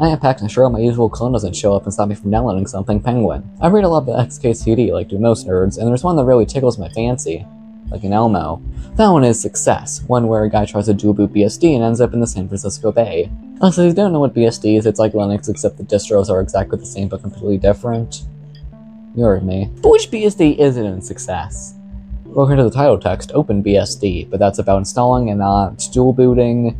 I am packing sure my usual clone doesn't show up and stop me from downloading something Penguin. I read a lot about XKCD like do most nerds, and there's one that really tickles my fancy. Like an Elmo. That one is Success, one where a guy tries to dual boot BSD and ends up in the San Francisco Bay. Also, if you don't know what BSD is, it's like Linux except the distros are exactly the same but completely different. You heard me. But which BSD isn't in Success? According to the title text, Open BSD, but that's about installing and not dual booting.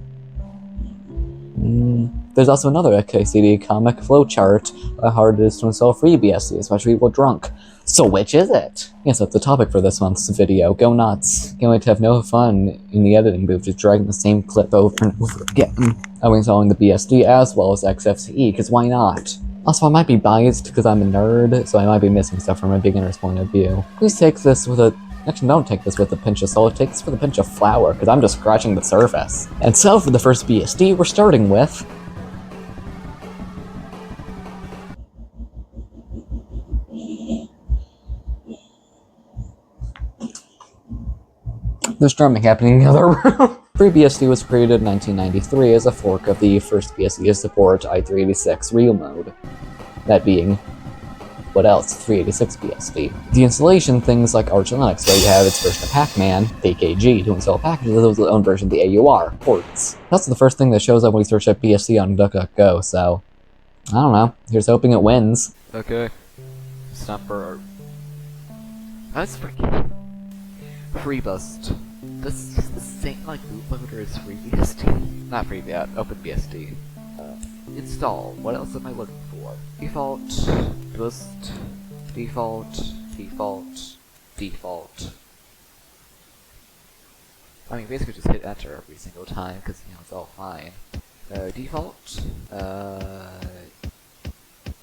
There's also another XKCD comic flowchart how hard it is to install FreeBSD, especially people drunk. So which is it? Yes, that's the topic for this month's video. Go nuts. Can't wait to have no fun in the editing booth just dragging the same clip over and over again. I'll be installing the BSD as well as XFCE, because why not? Also, I might be biased because I'm a nerd, so I might be missing stuff from a beginner's point of view. Please take this with a... Actually, don't take this with a pinch of salt, take this with a pinch of flour, because I'm just scratching the surface. And so, for the first BSD, we're starting with... There's drumming happening in the other room. FreeBSD was created in 1993 as a fork of the first BSD to support i386 real mode. That being, what else? 386 BSD. The installation things like Arch Linux, where you have its version of Pac-Man, AKG, to install packages with its own version of the AUR, ports. That's the first thing that shows up when you search up BSD on DuckDuckGo, so... I don't know. Here's hoping it wins. Okay. Snapper. That's freaking... FreeBSD. This is just the same like bootloader as FreeBSD. Not FreeBSD, OpenBSD. Install. What else am I looking for? Default, boost, default, default, default. I mean, basically just hit enter every single time because you know it's all fine. Default.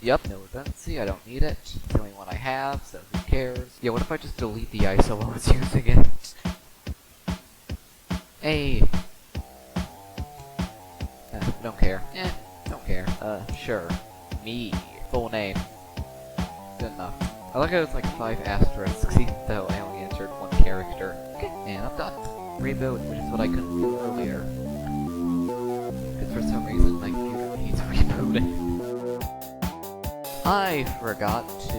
Yep, no redundancy. I don't need it. It's the only one I have, so who cares? Yeah, what if I just delete the ISO I was using it? Hey. Don't care. Don't care. Sure. Me. Full name. Good enough. I like how it's like 5 asterisks, even though I only entered 1 character. Okay, and I'm done. Reboot, which is what I couldn't do earlier. Because for some reason my computer needs rebooting. I forgot to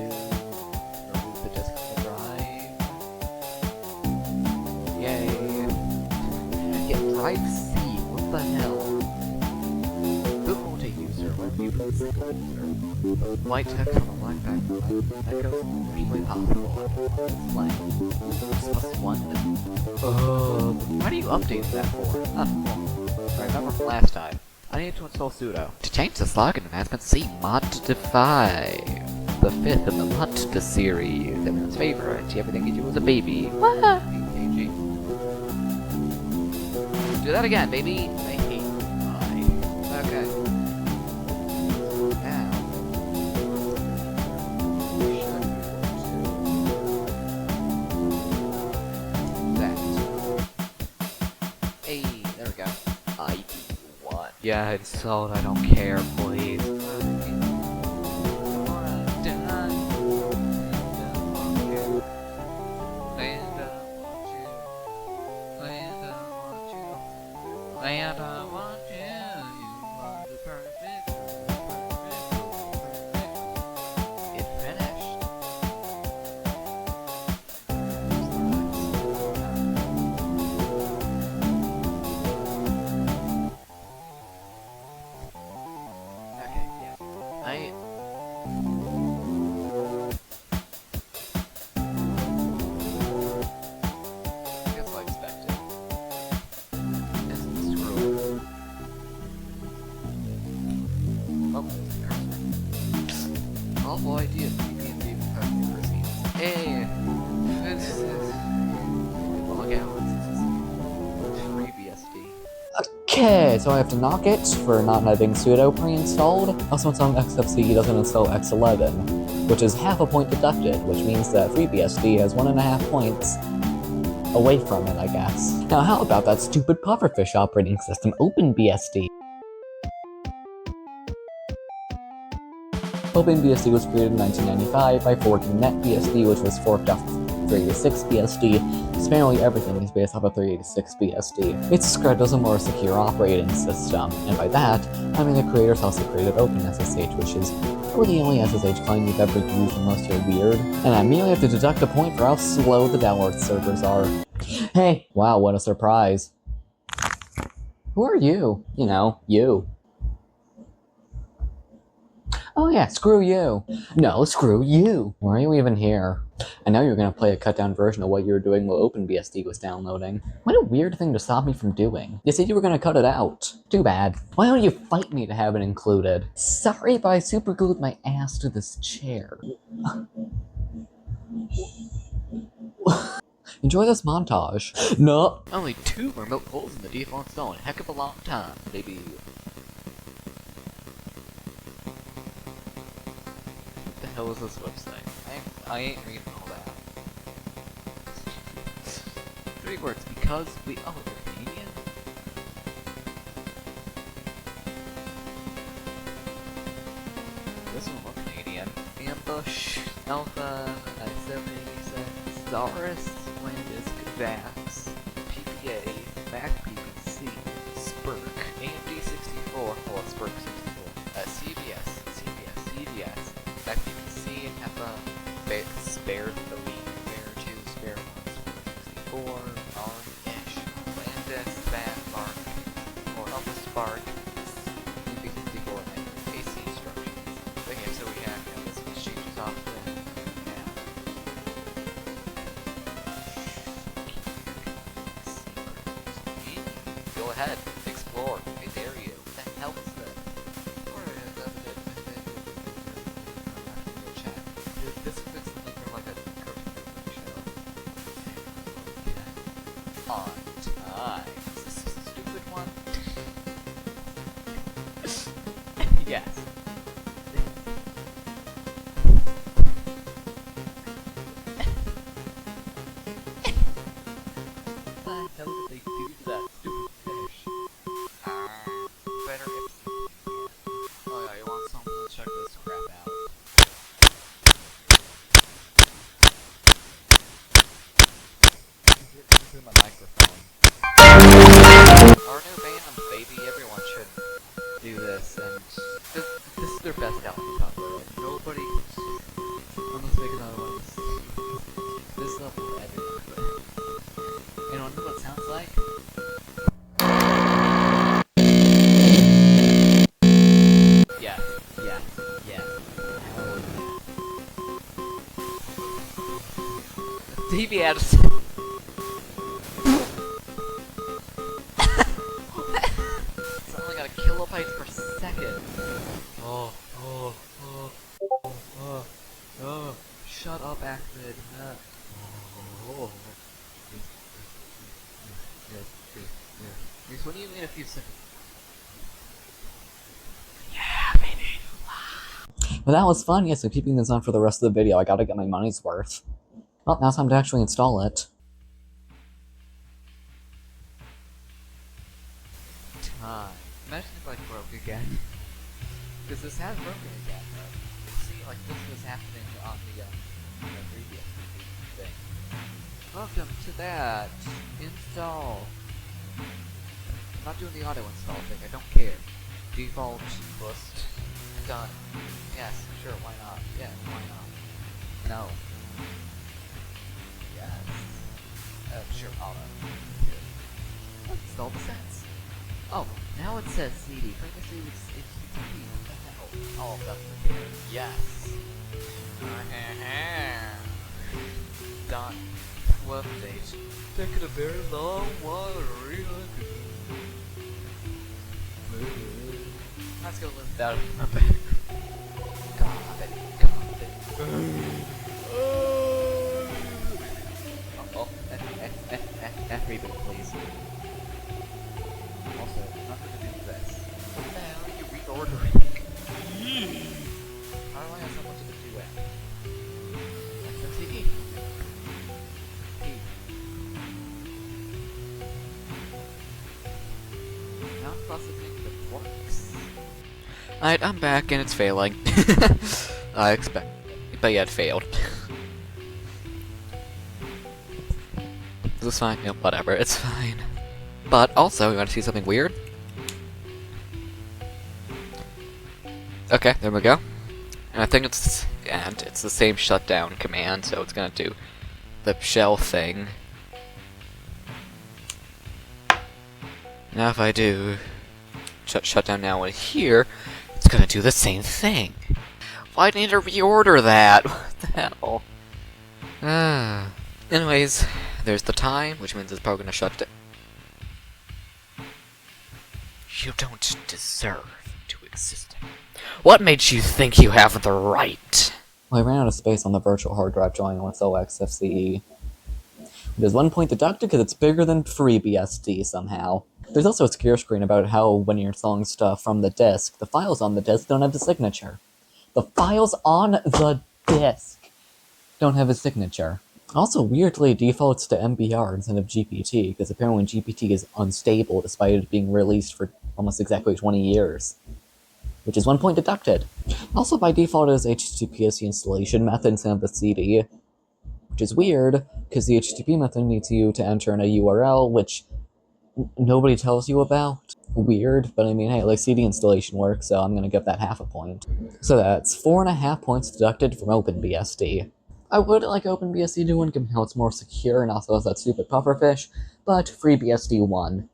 remove the disk from the drive. Yay. Yeah, drive C, what the hell? Boot multi-user, web user, single user. White text on a black background. That goes extremely possible. Explain. +1? How do you update that for? I remember from last time. I need to install sudo. To change this login enhancement, see Mod 5. The 5th of the Mod series. Everyone's favorite. Everything you do as a baby. What? Do that again, baby. I hate why. Okay. Now. That. Hey, there we go. ID1. Yeah, installed. I don't care, please. And I want you, you are the perfect. It finished. Okay, yeah. Guess I expected. Awful idea for me to even have to proceed. Hey! This is... log out. It's FreeBSD. Okay, so I have to knock it for not having sudo pre-installed. Also, installing XFCE doesn't install X11, which is half a point deducted, which means that FreeBSD has 1.5 points away from it, I guess. Now, how about that stupid pufferfish operating system, OpenBSD? OpenBSD was created in 1995 by forking NetBSD, which was forked off 386 BSD. Apparently everything is based off of 386 BSD. It's Scredo's a more secure operating system, and by that, I mean the creators also created OpenSSH, which is probably the only SSH client you've ever used unless you're weird. And I merely have to deduct a point for how slow the download servers are. Hey! Wow, what a surprise. Who are you? You know, you. Oh yeah, screw you. No, screw you. Why are you even here? I know you're gonna play a cut-down version of what you were doing while OpenBSD was downloading. What a weird thing to stop me from doing. You said you were gonna cut it out. Too bad. Why don't you fight me to have it included? Sorry, but I superglued my ass to this chair. Enjoy this montage. No. Only 2 remote holes in the default install in a heck of a long time, baby. What the hell is this website? I ain't reading all that. 3 words, because we- oh, they're Canadian? This one looks Canadian. Ambush, Alpha, 9786, Doris, Landis, Vax, PPA, Mac PPC, Spurk, AMD 64, well, Spurk 64, CBS, Mac PPC, HEPA, Spare 3, Spare 2, Spare 1, Spare 64, ARM-ish, Landis, Van, Mark, or Alpha Spark, AMD 64, and AC instructions. Okay, so we have, this exchanges off the, Go ahead, explore. I dare you. What the hell is this? This looks like from like a cartoon show. On time. Is this a stupid one? Yes. What the hell did they do to that stupid fish? Better if... Oh yeah, you want something to check this crap out. This is my microphone. Our new Phantoms, baby. Everyone should do this, and this is their best album cover. Nobody... Let's make another one. This is up for everyone, but... You know what it sounds like? Yes. TV ads. It's only got a kilobyte per second. Oh. Shut up, Acrid. Yes. What do you mean a few seconds? Yeah, baby. But that was fun, yes, I'm keeping this on for the rest of the video. I gotta get my money's worth. Well, now it's time to actually install it. Time. Imagine if I broke again. Because this has broken again, though. See, like, this was happening on the previous thing. Welcome to that. Install. I'm not doing the auto install thing, I don't care. Default list. Done. Yes, sure, why not? Yeah, why not? No. Yes. Sure, auto. Let's install the sets. Oh, now it says CD. Previously it's HTTP. What the hell? All of them are here. Yes. Done. Web update. Taking a very long while to reload. Let's go live that in my back. Reboot, please. Also, not gonna do this. What the hell are you reordering? How do I have someone to do it? Like the TV. Now I'm processing the works. Alright, I'm back and it's failing. I expect. But yeah, it failed. It's fine. You know, whatever. It's fine. But also, you want to see something weird? Okay, there we go. And I think it's the same shutdown command, so it's gonna do the shell thing. Now if I do shut down now in here, it's gonna do the same thing. Why didn't I reorder that? What the hell? Anyways, there's the time, which means it's probably gonna shut down. You don't deserve to exist. What made you think you have the right? Well, I ran out of space on the virtual hard drive joining with OXFCE. There's 1 point deducted because it's bigger than FreeBSD somehow. There's also a scare screen about how when you're installing stuff from the disk, the files on the disk don't have a signature. The files on the disk don't have a signature. Also, weirdly, it defaults to MBR instead of GPT, because apparently GPT is unstable despite it being released for almost exactly 20 years. Which is 1 point deducted. Also, by default, it is HTTP as the installation method instead of the CD. Which is weird, because the HTTP method needs you to enter in a URL, which nobody tells you about. Weird, but I mean, hey, like CD installation works, so I'm gonna give that half a point. So that's 4.5 points deducted from OpenBSD. I would like OpenBSD to win, given how it's more secure and also has that stupid pufferfish, but FreeBSD won.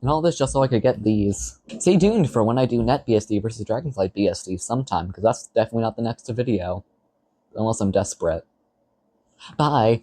And all this just so I could get these. Stay tuned for when I do NetBSD versus Dragonflight BSD sometime, because that's definitely not the next video. Unless I'm desperate. Bye!